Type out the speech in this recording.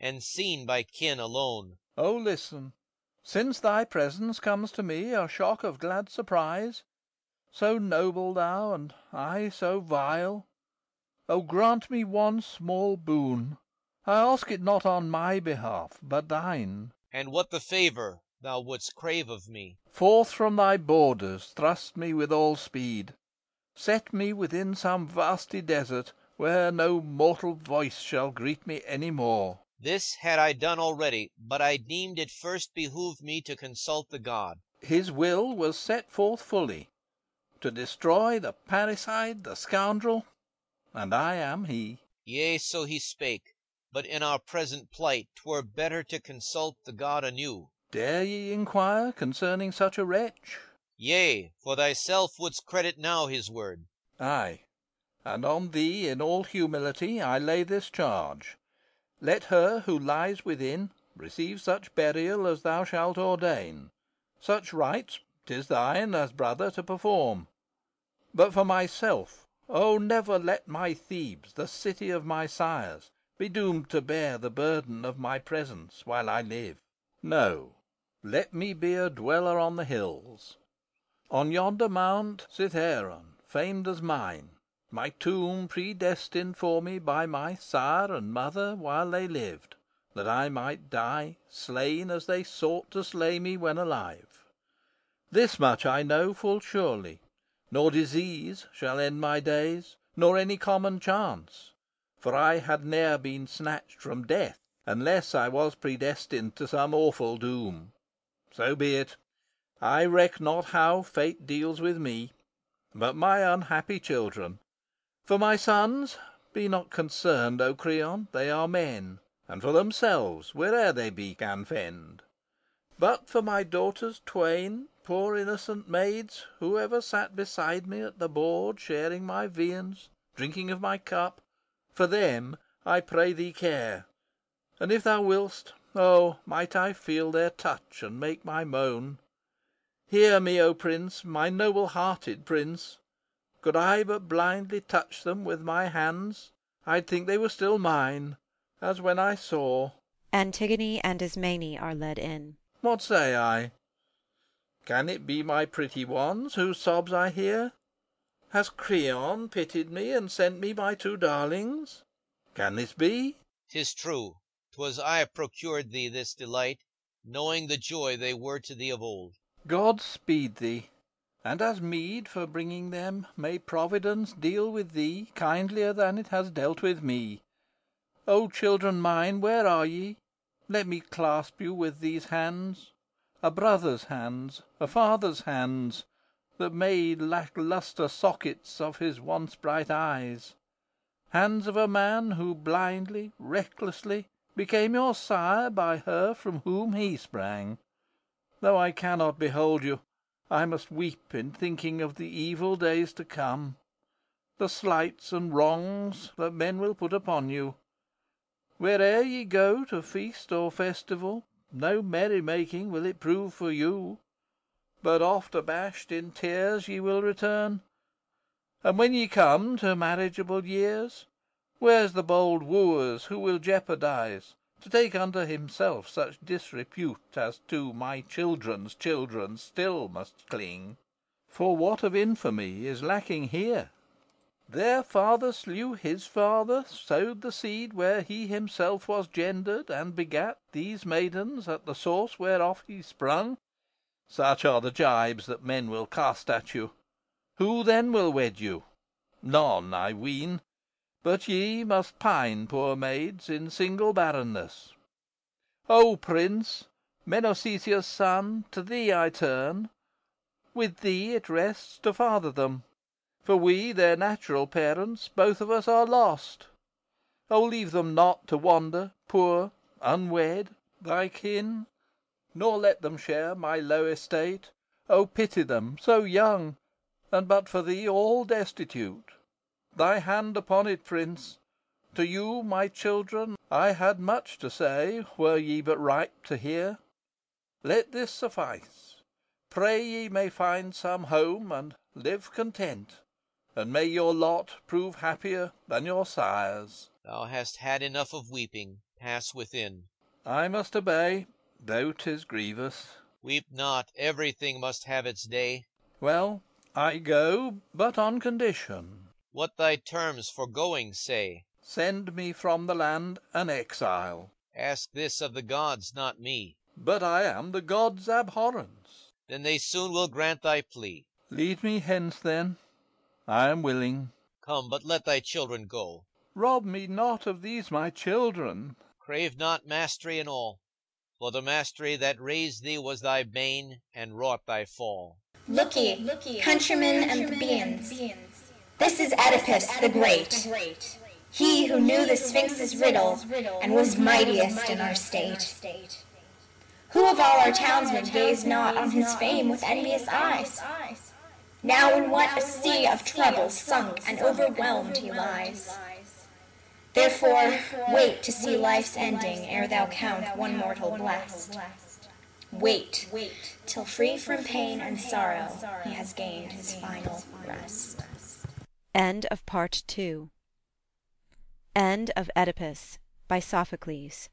and seen by kin alone. Oh, listen! Since thy presence comes to me a shock of glad surprise, so noble thou, and I so vile, oh, grant me one small boon. I ask it not on my behalf, but thine. And what the favour thou wouldst crave of me? Forth from thy borders thrust me with all speed. Set me within some vasty desert, where no mortal voice shall greet me any more. This had I done already, but I deemed it first behoved me to consult the God. His will was set forth fully, to destroy the parricide, the scoundrel, and I am he. Yea, so he spake, but in our present plight 'twere better to consult the God anew. Dare ye inquire concerning such a wretch? Yea, for thyself wouldst credit now his word. Ay, and on thee in all humility I lay this charge. Let her who lies within receive such burial as thou shalt ordain. Such rites 'tis thine, as brother, to perform. But for myself, oh, never let my Thebes, the city of my sires, be doomed to bear the burden of my presence while I live. No, let me be a dweller on the hills. On yonder mount Cithaeron, famed as mine, my tomb predestined for me by my sire and mother while they lived, that I might die, slain as they sought to slay me when alive. This much I know full surely, nor disease shall end my days, nor any common chance, for I had ne'er been snatched from death, unless I was predestined to some awful doom. So be it. I reck not how fate deals with me, but my unhappy children. For my sons, be not concerned, O Creon, they are men, and for themselves, where'er they be, can fend. But for my daughters twain, poor innocent maids, who ever sat beside me at the board, sharing my viands, drinking of my cup, for them I pray thee care. And if thou willst, oh, might I feel their touch, and make my moan. Hear me, O Prince, my noble hearted Prince. Could I but blindly touch them with my hands, I'd think they were still mine, as when I saw. Antigone and Ismene are led in. What say I? Can it be my pretty ones whose sobs I hear? Has Creon pitied me and sent me my two darlings? Can this be? 'Tis true. 'Twas I procured thee this delight, knowing the joy they were to thee of old. God speed thee, and as meed for bringing them, may Providence deal with thee kindlier than it has dealt with me. O children mine, where are ye? Let me clasp you with these hands, a brother's hands, a father's hands, that made lack-lustre sockets of his once bright eyes. Hands of a man who blindly, recklessly, became your sire by her from whom he sprang. Though I cannot behold you, I must weep in thinking of the evil days to come, the slights and wrongs that men will put upon you. Where'er ye go to feast or festival, no merry making will it prove for you, but oft abashed in tears ye will return. And when ye come to marriageable years, where's the bold wooers who will jeopardize, to take unto himself such disrepute as to my children's children still must cling? For what of infamy is lacking here? Their father slew his father, sowed the seed where he himself was gendered, and begat these maidens at the source whereof he sprung. Such are the gibes that men will cast at you. Who then will wed you? None, I ween. But ye must pine, poor maids, in single barrenness. O Prince, Menoecetus' son, to thee I turn. With thee it rests to father them. For we, their natural parents, both of us are lost. O leave them not to wander, poor, unwed, thy kin, nor let them share my low estate. O pity them, so young, and but for thee all destitute. Thy hand upon it, Prince. To you, my children, I had much to say, were ye but ripe to hear. Let this suffice. Pray ye may find some home, and live content. And may your lot prove happier than your sire's. Thou hast had enough of weeping. pass within. I must obey, though 'tis grievous. Weep not, everything must have its day. Well, I go, but on condition. What thy terms for going say? Send me from the land an exile. Ask this of the gods, not me. But I am the gods' abhorrence. Then they soon will grant thy plea. Lead me hence, then. I am willing. Come, but let thy children go. Rob me not of these my children. Crave not mastery in all, for the mastery that raised thee was thy bane and wrought thy fall. Look ye, countrymen and plebeians, this is Oedipus the Great, he who knew the Sphinx's riddle and was mightiest in our state. Who of all our townsmen gazed not on his fame with envious eyes? Now in what a sea of trouble sunk and overwhelmed he lies. Therefore wait to see life's ending ere thou count one mortal blessed. Wait till free from pain and sorrow he has gained his final rest. End of Part 2. End of Oedipus by Sophocles.